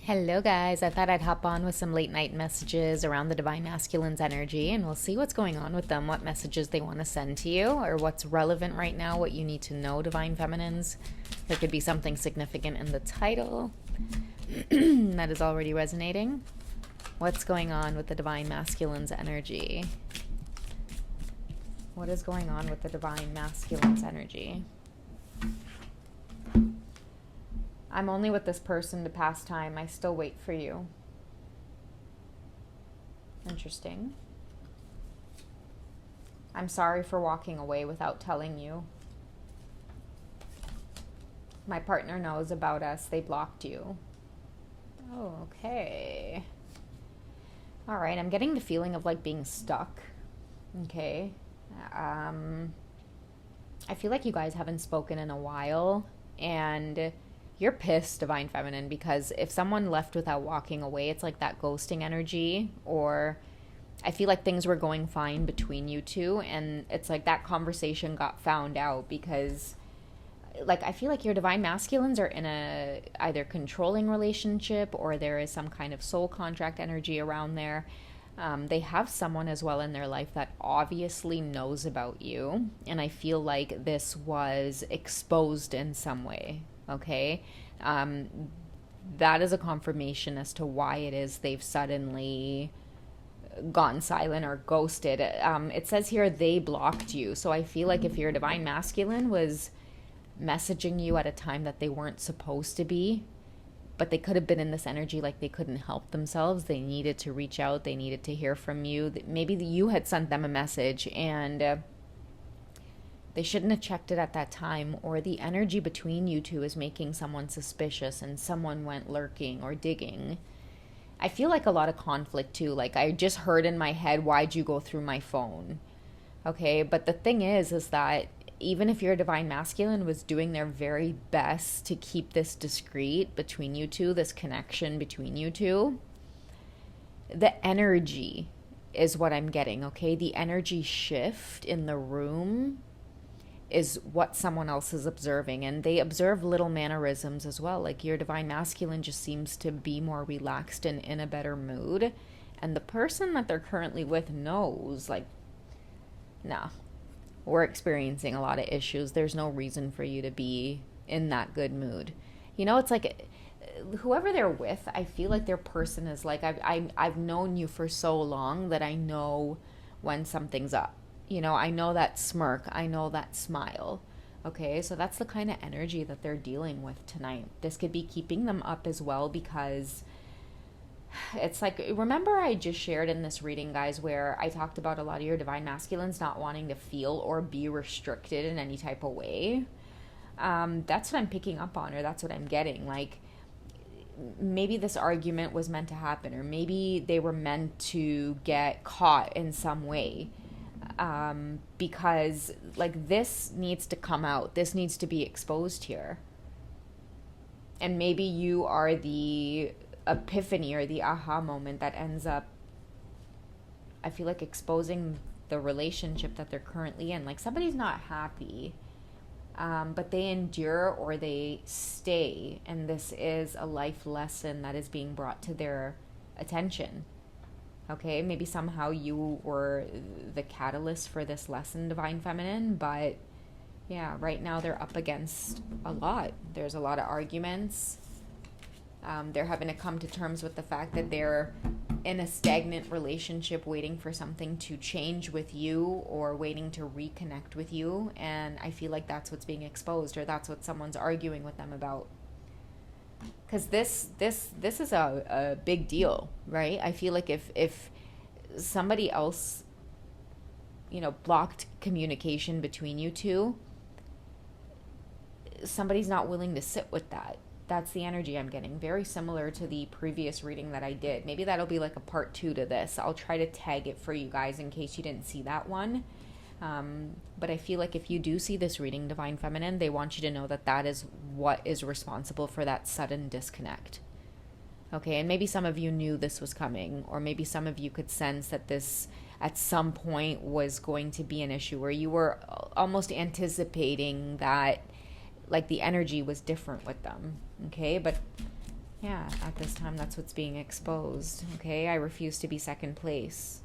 Hello, guys. I thought I'd hop on with some late night messages around the Divine Masculine's energy, and we'll see what's going on with them, what messages they want to send to you, or what's relevant right now, what you need to know, Divine Feminines. There could be something significant in the title that is already resonating. What's going on with the Divine Masculine's energy? What is going on with the Divine Masculine's energy? I'm only with this person to pass time. I still wait for you. Interesting. I'm sorry for walking away without telling you. My partner knows about us. They blocked you. Oh, okay. All right, I'm getting the feeling of like being stuck. Okay. I feel like you guys haven't spoken in a while, and you're pissed, Divine Feminine, because if someone left without walking away, it's like that ghosting energy, or I feel like things were going fine between you two, and it's like that conversation got found out because like I feel like your Divine Masculines are in a either controlling relationship, or there is some kind of soul contract energy around there. They have someone as well in their life that obviously knows about you, and I feel like this was exposed in some way. Okay, that is a confirmation as to why it is they've suddenly gone silent or ghosted. It says here they blocked you, so I feel like if your Divine Masculine was messaging you at a time that they weren't supposed to be, but they could have been in this energy like they couldn't help themselves. They needed to reach out. They needed to hear from you. Maybe you had sent them a message and they shouldn't have checked it at that time, or the energy between you two is making someone suspicious and someone went lurking or digging. I feel like a lot of conflict too. Like I just heard in my head, why'd you go through my phone? Okay, but the thing is that even if your Divine Masculine was doing their very best to keep this discreet between you two, this connection between you two, the energy is what I'm getting, okay? The energy shift in the room is what someone else is observing, and they observe little mannerisms as well. Like your Divine Masculine just seems to be more relaxed and in a better mood, and the person that they're currently with knows, like, nah, we're experiencing a lot of issues. There's no reason for you to be in that good mood. You know, it's like whoever they're with, I feel like their person is like, I've known you for so long that I know when something's up. You know, I know that smirk. I know that smile. Okay, so that's the kind of energy that they're dealing with tonight. This could be keeping them up as well, because it's like, remember I just shared in this reading, guys, where I talked about a lot of your Divine Masculines not wanting to feel or be restricted in any type of way. That's what I'm picking up on, or that's what I'm getting. Like, maybe this argument was meant to happen, or maybe they were meant to get caught in some way, because like this needs to come out. This needs to be exposed here. And maybe you are the epiphany or the aha moment that ends up, I feel like, exposing the relationship that they're currently in. Like somebody's not happy, but they endure or they stay, and this is a life lesson that is being brought to their attention. Okay, maybe somehow you were the catalyst for this lesson, Divine Feminine, but yeah, right now they're up against a lot. There's a lot of arguments. They're having to come to terms with the fact that they're in a stagnant relationship waiting for something to change with you, or waiting to reconnect with you. And I feel like that's what's being exposed, or that's what someone's arguing with them about. Because this is a big deal, right? I feel like if somebody else, you know, blocked communication between you two, somebody's not willing to sit with that. That's the energy I'm getting. Very similar to the previous reading that I did. Maybe that'll be like a part 2 to this. I'll try to tag it for you guys in case you didn't see that one. But I feel like if you do see this reading, Divine Feminine, they want you to know that that is what is responsible for that sudden disconnect. Okay, and maybe some of you knew this was coming, or maybe some of you could sense that this at some point was going to be an issue, where you were almost anticipating that like the energy was different with them. Okay, but Yeah, at this time, that's what's being exposed. Okay, I refuse to be second place.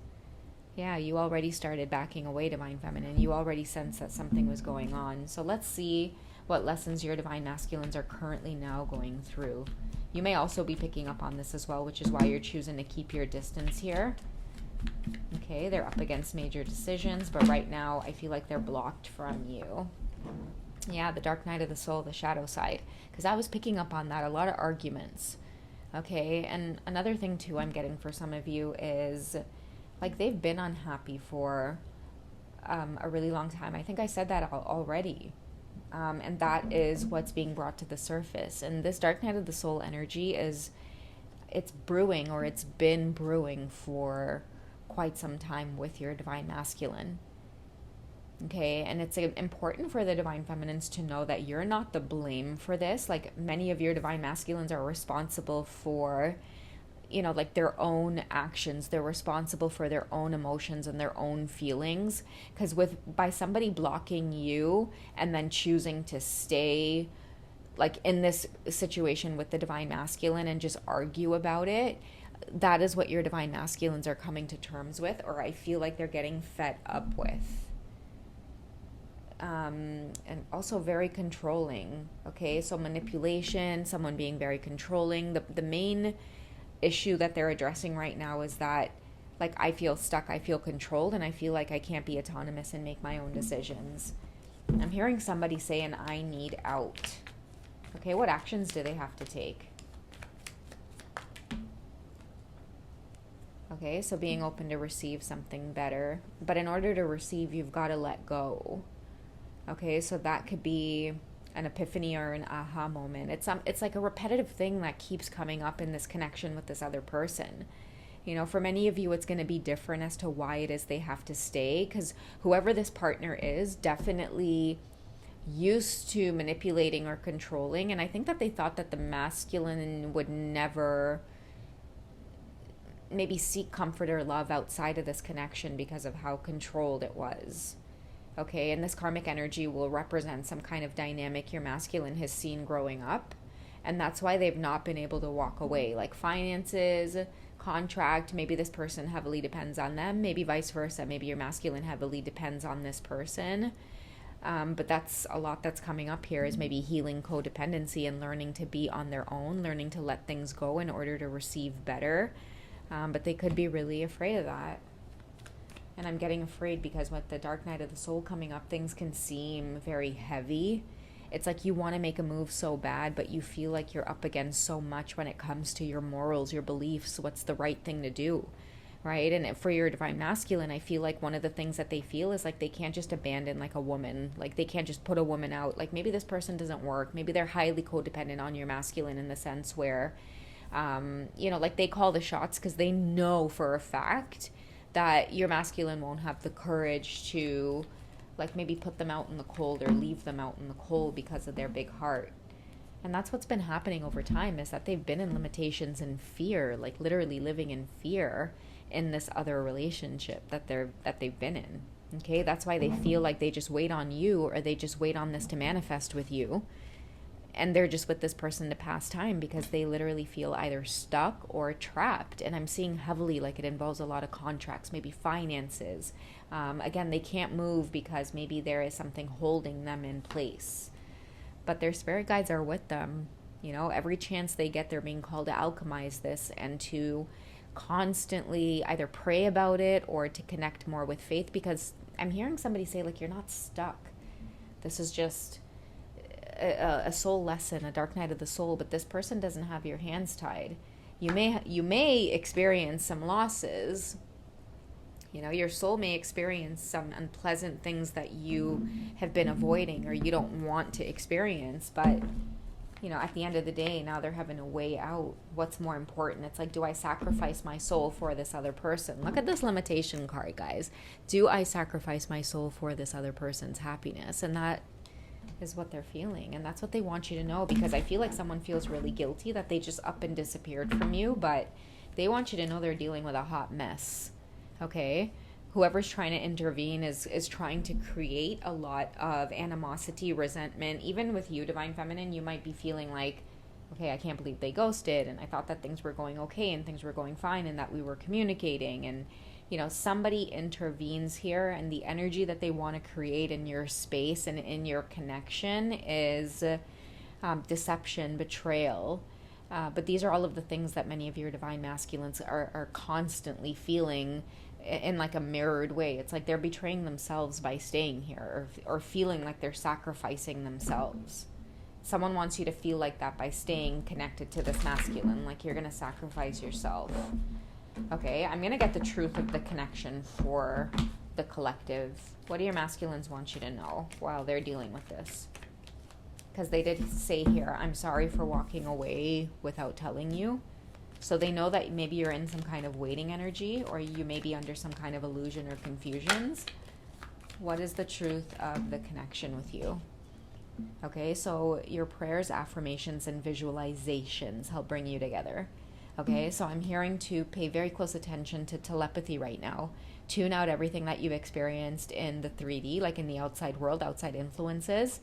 Yeah, you already started backing away, Divine Feminine. You already sensed that something was going on. So let's see what lessons your Divine Masculines are currently now going through. You may also be picking up on this as well, which is why you're choosing to keep your distance here. Okay, they're up against major decisions, but right now I feel like they're blocked from you. Yeah, the dark night of the soul, the shadow side. Because I was picking up on that, a lot of arguments. Okay, and another thing too I'm getting for some of you is, like, they've been unhappy for a really long time. I think I said that already. And that is what's being brought to the surface. And this dark night of the soul energy it's brewing, or it's been brewing for quite some time with your Divine Masculine. Okay, and it's important for the Divine Feminines to know that you're not the blame for this. Like, many of your Divine Masculines are responsible for, like, their own actions. They're responsible for their own emotions and their own feelings. Because by somebody blocking you and then choosing to stay, like, in this situation with the Divine Masculine and just argue about it, that is what your Divine Masculines are coming to terms with, or I feel like they're getting fed up with. And also very controlling. Okay, so manipulation, someone being very controlling. The main issue that they're addressing right now is that, like, I feel stuck, I feel controlled, and I feel like I can't be autonomous and make my own decisions. I'm hearing somebody saying, I need out. Okay, what actions do they have to take? Okay, so being open to receive something better. But in order to receive, you've got to let go. Okay, so that could be an epiphany or an aha moment. It's like a repetitive thing that keeps coming up in this connection with this other person. For many of you, it's going to be different as to why it is they have to stay, because whoever this partner is definitely used to manipulating or controlling, and I think that they thought that the masculine would never maybe seek comfort or love outside of this connection because of how controlled it was. Okay, and this karmic energy will represent some kind of dynamic your masculine has seen growing up, and that's why they've not been able to walk away. Like finances, contract, maybe this person heavily depends on them, maybe vice versa, maybe your masculine heavily depends on this person. But that's a lot that's coming up here, is maybe healing codependency and learning to be on their own, learning to let things go in order to receive better. But they could be really afraid of that. And I'm getting afraid because with the dark night of the soul coming up, things can seem very heavy. It's like you want to make a move so bad, but you feel like you're up against so much when it comes to your morals, your beliefs, what's the right thing to do, right? And for your Divine Masculine, I feel like one of the things that they feel is like they can't just abandon like a woman. Like they can't just put a woman out. Like maybe this person doesn't work. Maybe they're highly codependent on your masculine in the sense where, like they call the shots because they know for a fact that your masculine won't have the courage to, like, maybe put them out in the cold or leave them out in the cold because of their big heart. And that's what's been happening over time, is that they've been in limitations and fear, like literally living in fear in this other relationship that they've been in. Okay, that's why they feel like they just wait on you, or they just wait on this to manifest with you. And they're just with this person to pass time because they literally feel either stuck or trapped. And I'm seeing heavily like it involves a lot of contracts, maybe finances. Again, they can't move because maybe there is something holding them in place. But their spirit guides are with them. Every chance they get, they're being called to alchemize this and to constantly either pray about it or to connect more with faith. Because I'm hearing somebody say, like, you're not stuck. This is just a soul lesson, a dark night of the soul, but this person doesn't have your hands tied. You may experience some losses. Your soul may experience some unpleasant things that you have been avoiding or you don't want to experience, but at the end of the day, now they're having a way out. What's more important? It's like, do I sacrifice my soul for this other person? Look at this limitation card, guys. Do I sacrifice my soul for this other person's happiness? And that is what they're feeling, and that's what they want you to know, because I feel like someone feels really guilty that they just up and disappeared from you, but they want you to know they're dealing with a hot mess. Okay, whoever's trying to intervene is trying to create a lot of animosity, resentment. Even with you, Divine Feminine, you might be feeling like Okay, I can't believe they ghosted, and I thought that things were going okay and things were going fine and that we were communicating. And, somebody intervenes here, and the energy that they want to create in your space and in your connection is deception, betrayal. But these are all of the things that many of your divine masculines are constantly feeling in like a mirrored way. It's like they're betraying themselves by staying here, or feeling like they're sacrificing themselves. Someone wants you to feel like that by staying connected to this masculine, like you're going to sacrifice yourself. Okay, I'm going to get the truth of the connection for the collective. What do your masculines want you to know while they're dealing with this? Because they did say here, I'm sorry for walking away without telling you. So they know that maybe you're in some kind of waiting energy, or you may be under some kind of illusion or confusions. What is the truth of the connection with you? Okay, so your prayers, affirmations, and visualizations help bring you together. Okay, so I'm hearing to pay very close attention to telepathy right now. Tune out everything that you've experienced in the 3D, like in the outside world, outside influences.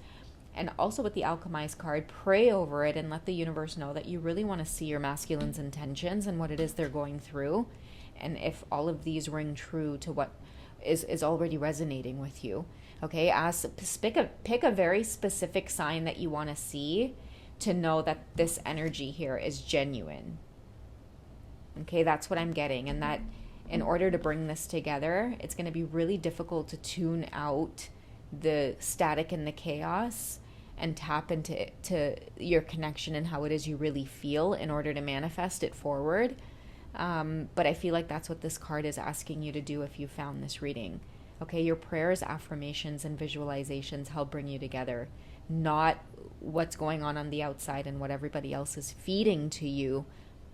And also with the Alchemized card, pray over it and let the universe know that you really want to see your masculine's intentions and what it is they're going through. And if all of these ring true to what is already resonating with you. Okay, pick a very specific sign that you want to see to know that this energy here is genuine. Okay, that's what I'm getting. And that in order to bring this together, it's going to be really difficult to tune out the static and the chaos and tap into your connection and how it is you really feel in order to manifest it forward. But I feel like that's what this card is asking you to do if you found this reading. Okay, your prayers, affirmations, and visualizations help bring you together, not what's going on the outside and what everybody else is feeding to you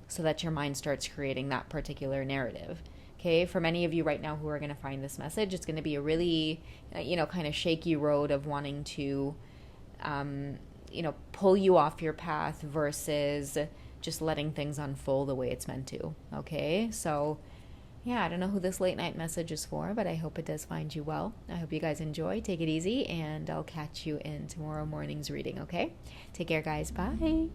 so that your mind starts creating that particular narrative. Okay, for many of you right now who are going to find this message, it's going to be a really, kind of shaky road of wanting to, pull you off your path versus just letting things unfold the way it's meant to. Okay, so yeah, I don't know who this late night message is for, but I hope it does find you well. I hope you guys enjoy. Take it easy, and I'll catch you in tomorrow morning's reading, okay? Take care, guys. Bye.